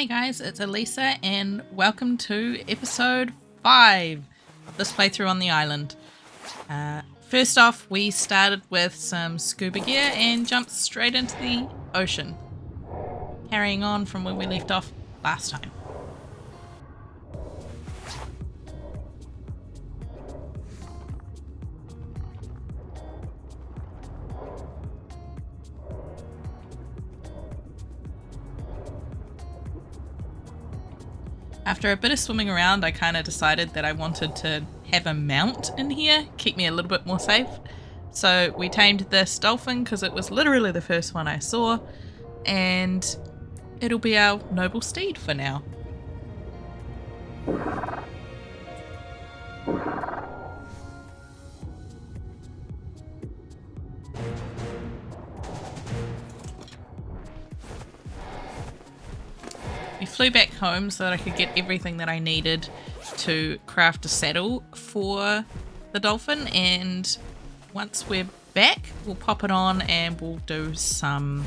Hey guys, it's Elisa and welcome to episode 5 of this playthrough on the island. First off, we started with some scuba gear and jumped straight into the ocean, carrying on from where we left off last time. After a bit of swimming around, I kind of decided that I wanted to have a mount in here, keep me a little bit more safe. So we tamed this dolphin because it was literally the first one I saw, and it'll be our noble steed for now. We flew back home so that I could get everything that I needed to craft a saddle for the dolphin, and once we're back we'll pop it on and we'll do some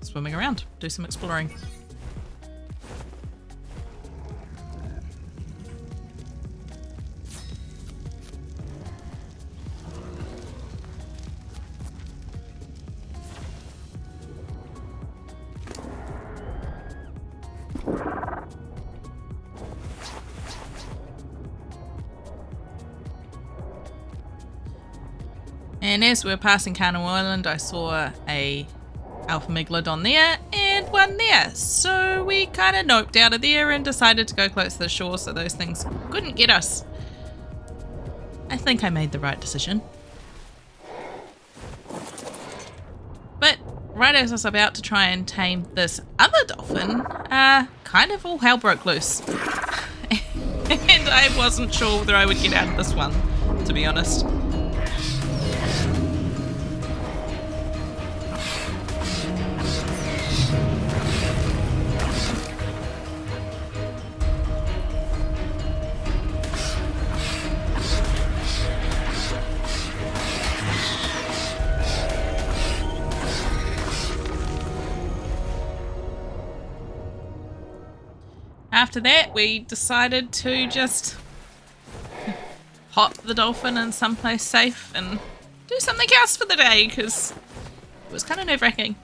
swimming around, do some exploring. And as we were passing Kano Island, I saw a alpha megalodon there and one there. So we kind of noped out of there and decided to go close to the shore so those things couldn't get us. I think I made the right decision. But right as I was about to try and tame this other dolphin, kind of all hell broke loose. And I wasn't sure whether I would get out of this one, to be honest. After that, we decided to just hop the dolphin in someplace safe and do something else for the day, because it was kind of nerve-wracking.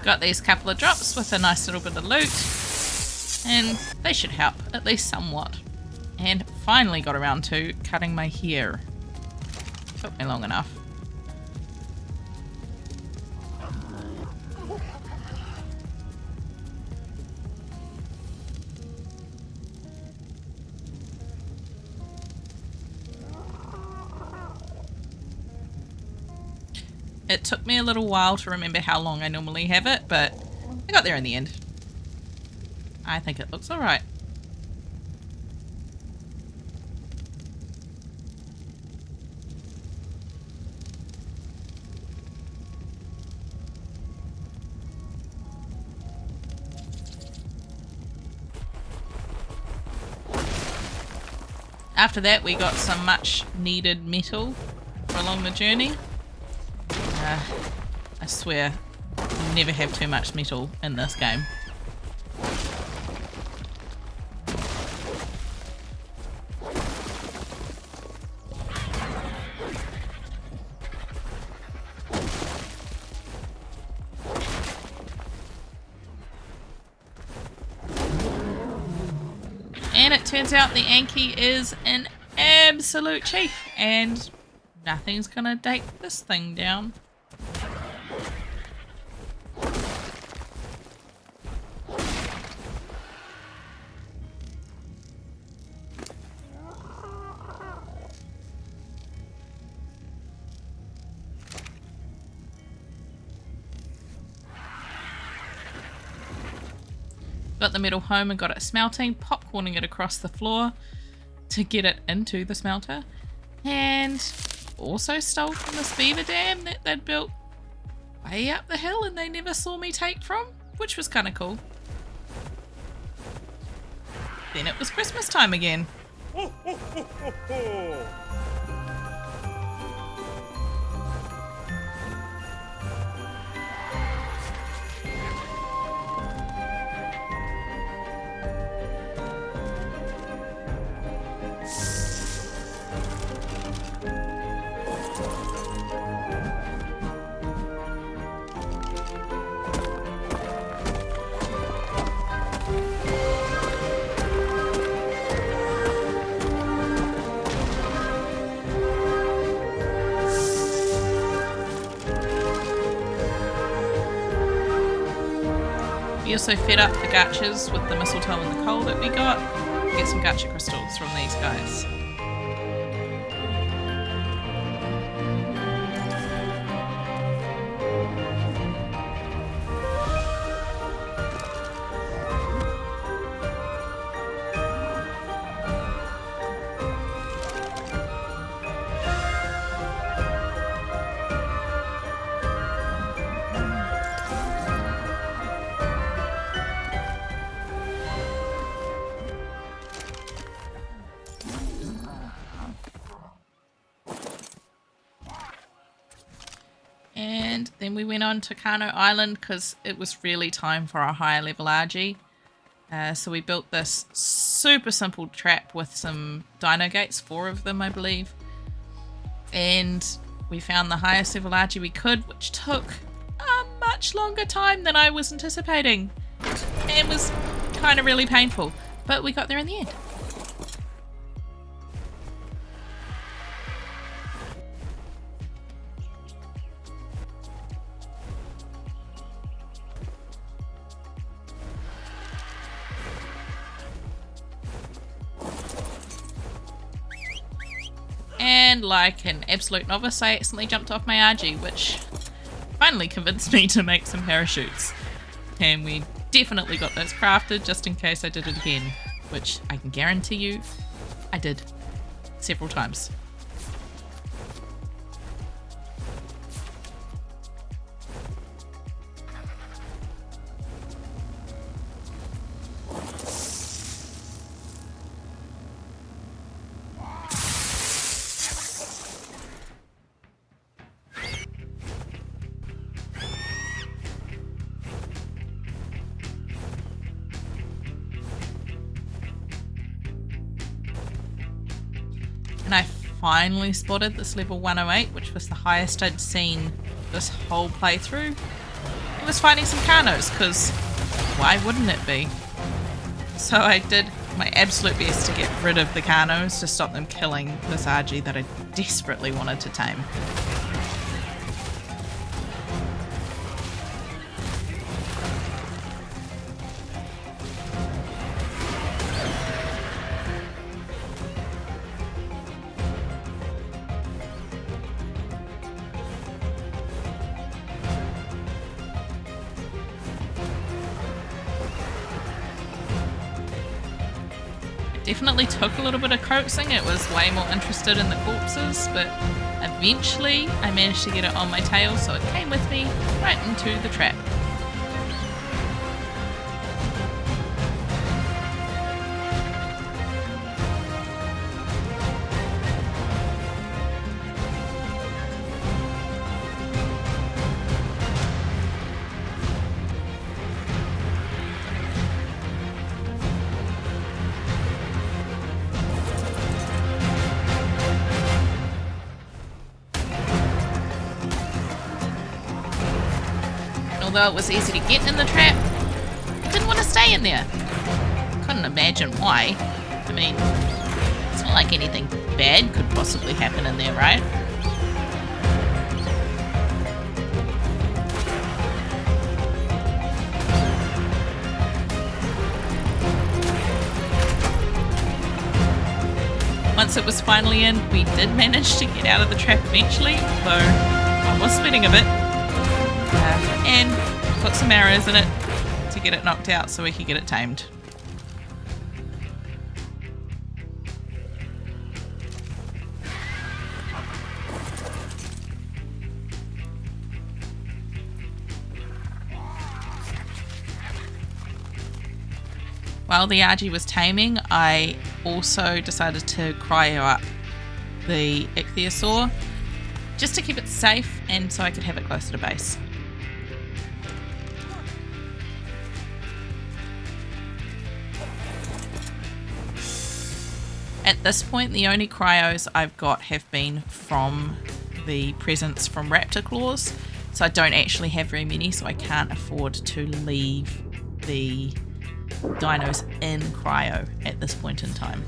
Got these couple of drops with a nice little bit of loot, and they should help, at least somewhat. And finally got around to cutting my hair. Took me long enough. It took me a little while to remember how long I normally have it, but I got there in the end. I think it looks alright. After that, we got some much needed metal for along the journey. I swear, you never have too much metal in this game. And it turns out the Anki is an absolute chief, and nothing's gonna take this thing down. Got the metal home and got it smelting, popcorning it across the floor to get it into the smelter. And also stole from this beaver dam that they'd built way up the hill and they never saw me take from, which was kind of cool. Then it was Christmas time again. Ho, ho, ho, ho, ho. We also fed up the gachas with the mistletoe and the coal that we got. Get some gacha crystals from these guys. And then we went on to Kano Island because it was really time for a higher level Argy. So we built this super simple trap with some dino gates, 4 of them I believe. And we found the highest level Argy we could, which took a much longer time than I was anticipating. And was kind of really painful, but we got there in the end. And like an absolute novice, I accidentally jumped off my Argy, which finally convinced me to make some parachutes. And we definitely got those crafted just in case I did it again, which I can guarantee you I did several times. And I finally spotted this level 108, which was the highest I'd seen this whole playthrough. It was finding some Carnos, because why wouldn't it be? So I did my absolute best to get rid of the Carnos to stop them killing this Argy that I desperately wanted to tame. Definitely took a little bit of coaxing. It was way more interested in the corpses, but eventually I managed to get it on my tail, so it came with me right into the trap. Although it was easy to get in the trap, I didn't want to stay in there. Couldn't imagine why. I mean, it's not like anything bad could possibly happen in there, right? Once it was finally in, we did manage to get out of the trap eventually, though I was sweating a bit. And put some arrows in it to get it knocked out so we could get it tamed. While the Argy was taming, I also decided to cryo up the ichthyosaur just to keep it safe and so I could have it closer to base. At this point, the only cryos I've got have been from the presents from raptor claws, so I don't actually have very many, so I can't afford to leave the dinos in cryo at this point in time.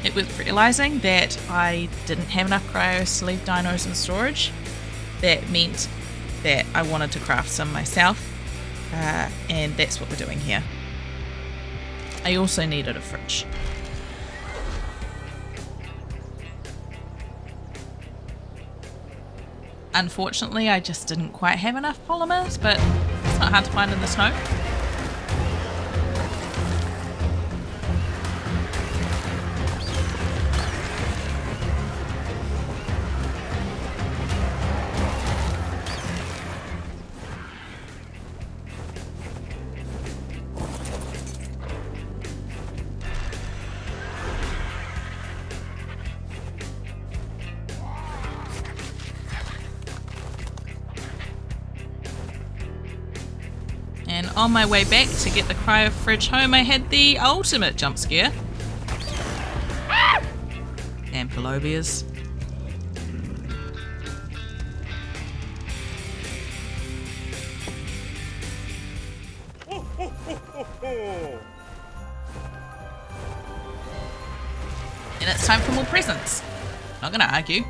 It was realising that I didn't have enough cryos to leave dinos in storage. That meant that I wanted to craft some myself, and that's what we're doing here. I also needed a fridge. Unfortunately, I just didn't quite have enough polymers, but it's not hard to find in the snow. And on my way back to get the cryo fridge home, I had the ultimate jump scare. Damn Colobias. Ho, ho, ho, ho, ho. And it's time for more presents. Not gonna argue.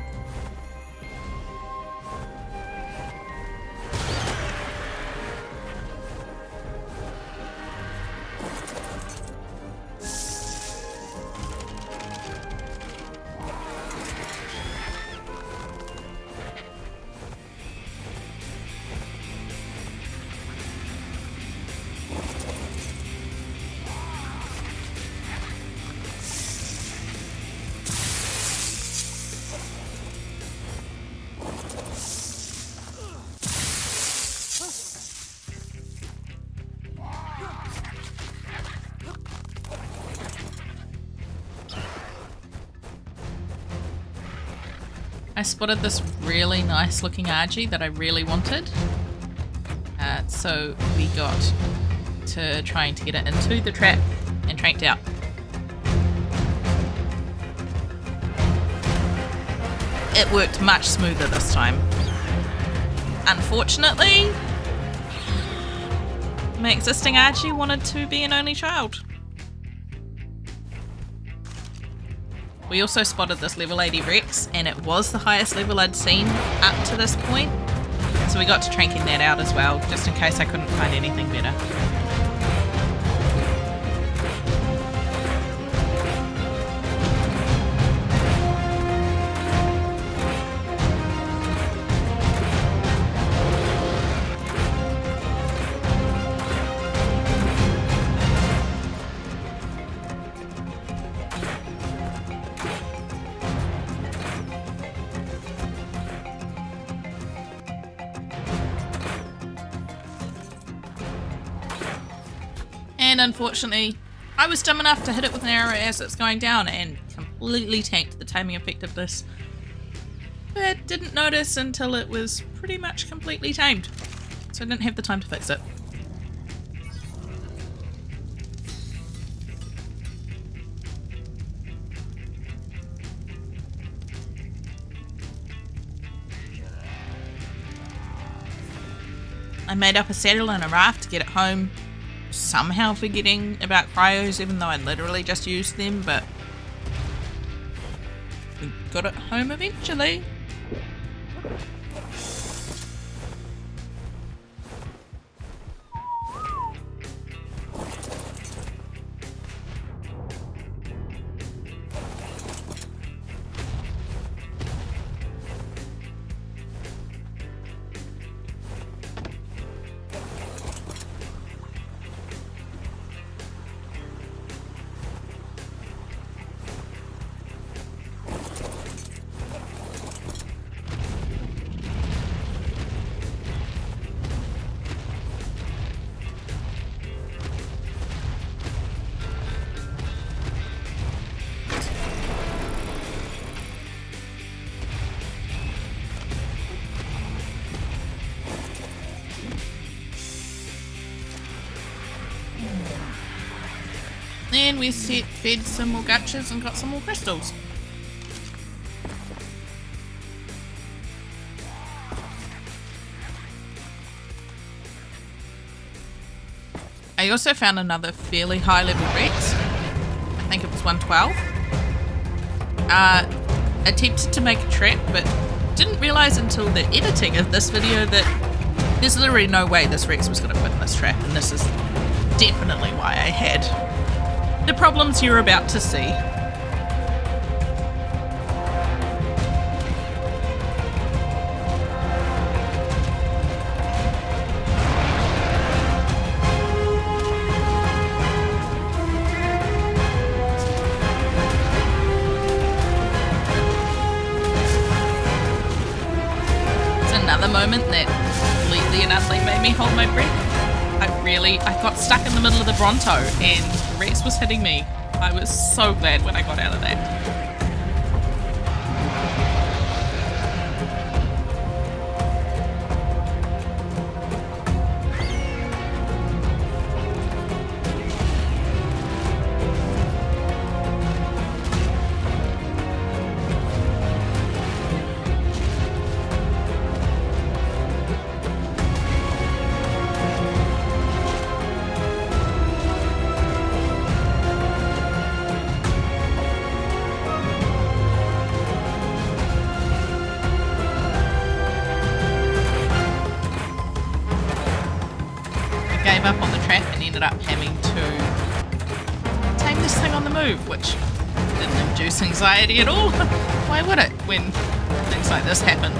I spotted this really nice looking Argy that I really wanted. So we got to trying to get it into the trap and tranked out. It worked much smoother this time. Unfortunately, my existing Argy wanted to be an only child. We also spotted this level 80 Rex, and it was the highest level I'd seen up to this point. So we got to tranking that out as well, just in case I couldn't find anything better. And unfortunately, I was dumb enough to hit it with an arrow as it's going down and completely tanked the taming effectiveness. But didn't notice until it was pretty much completely tamed, so I didn't have the time to fix it. I made up a saddle and a raft to get it home, somehow forgetting about cryos even though I literally just used them, but we got it home eventually. Then we fed some more gutches and got some more crystals. I also found another fairly high level Rex. I think it was 112. Attempted to make a trap, but didn't realise until the editing of this video that there's literally no way this Rex was going to fit in this trap, and this is definitely why I had the problems you're about to see. Moment that completely and utterly made me hold my breath. I got stuck in the middle of the Bronto and the Rex was hitting me. I was so glad when I got out of that. Up on the trap and ended up having to tame this thing on the move, which didn't induce anxiety at all. Why would it when things like this happen?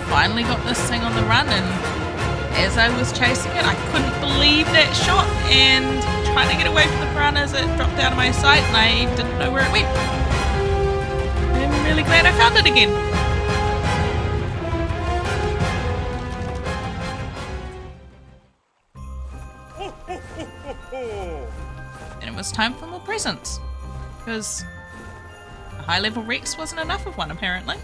Finally got this thing on the run, and as I was chasing it, I couldn't believe that shot, and trying to get away from the piranhas, it dropped out of my sight and I didn't know where it went. I'm really glad I found it again. And it was time for more presents, because a high level Rex wasn't enough of one apparently.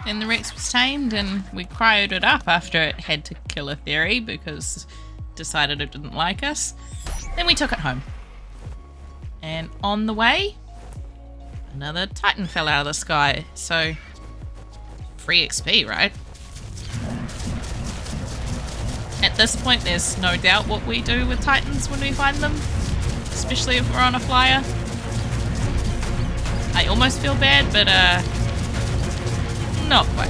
And the Rex was tamed, and we cryoed it up after it had to kill a theory because it decided it didn't like us. Then we took it home. And on the way, another Titan fell out of the sky. So, free XP, right? At this point, there's no doubt what we do with Titans when we find them, especially if we're on a flyer. I almost feel bad, but not quite.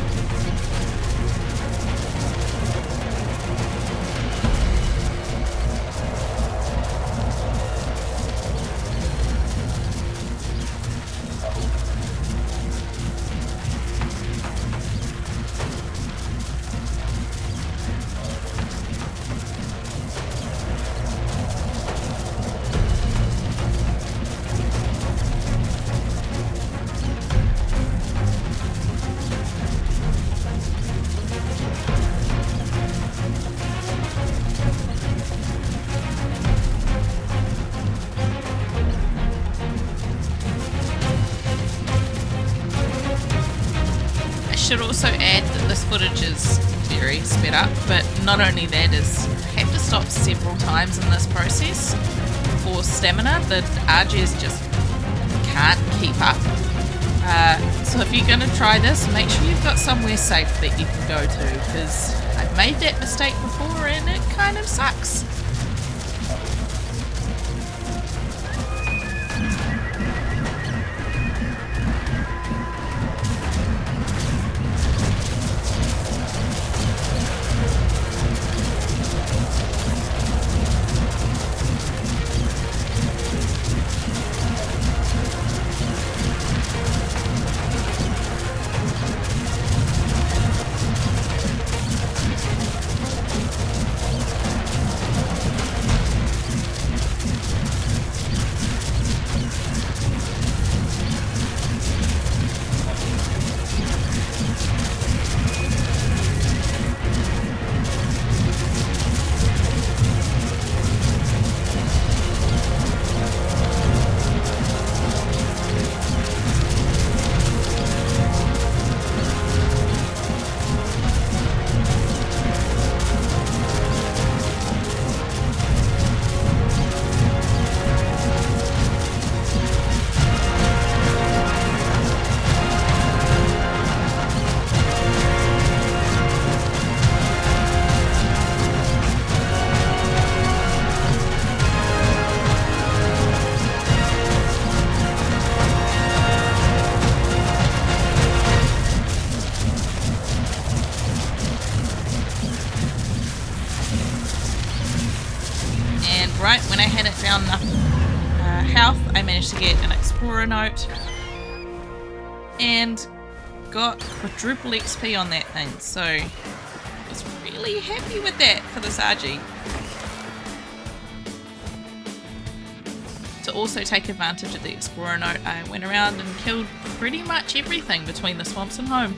footage is very sped up, but not only that is I have to stop several times in this process for stamina. The Argies just can't keep up. So if you're going to try this, make sure you've got somewhere safe that you can go to, because I've made that mistake before and it kind of sucks. Right when I had it down enough health, I managed to get an explorer note and got quadruple XP on that thing, so I was really happy with that for this Argy. To also take advantage of the explorer note, I went around and killed pretty much everything between the swamps and home.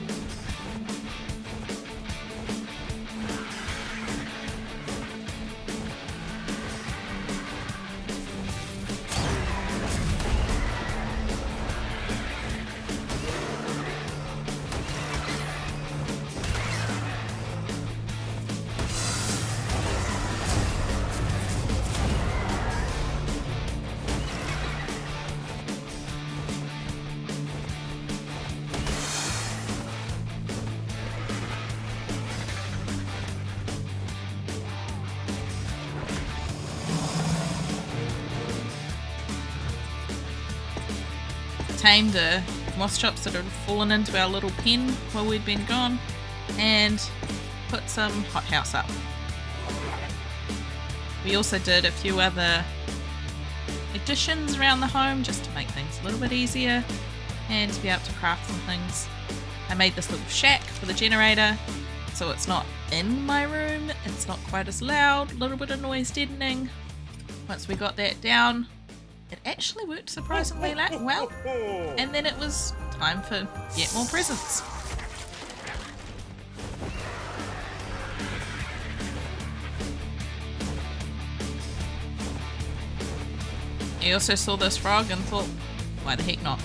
Tamed the moss chops that had fallen into our little pen while we'd been gone, and put some hothouse up. We also did a few other additions around the home just to make things a little bit easier and to be able to craft some things. I made this little shack for the generator so it's not in my room, it's not quite as loud, a little bit of noise deadening. Once we got that down, it actually worked surprisingly well, and then it was time for yet more presents. I also saw this frog and thought, why the heck not?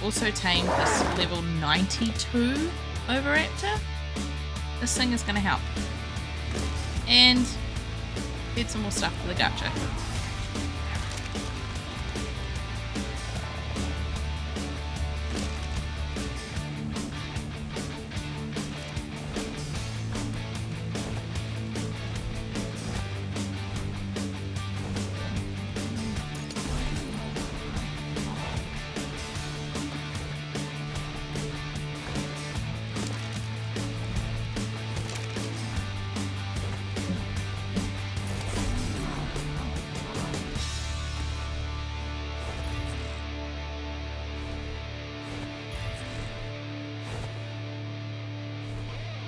Also tamed this level 92 Oviraptor. This thing is going to help. And get some more stuff for the gacha.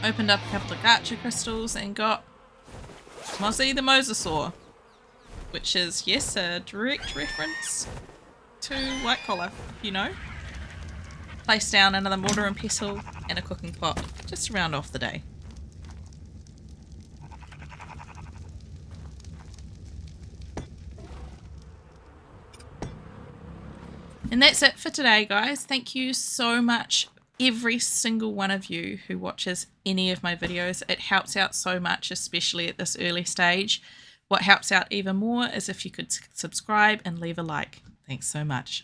Opened up a couple of gacha crystals and got Mozzie the Mosasaur, which is, yes, a direct reference to White Collar, if you know. place down another mortar and pestle and a cooking pot just to round off the day. And that's it for today, guys. Thank you so much, every single one of you who watches any of my videos. It helps out so much, especially at this early stage. What helps out even more is if you could subscribe and leave a like. Thanks so much.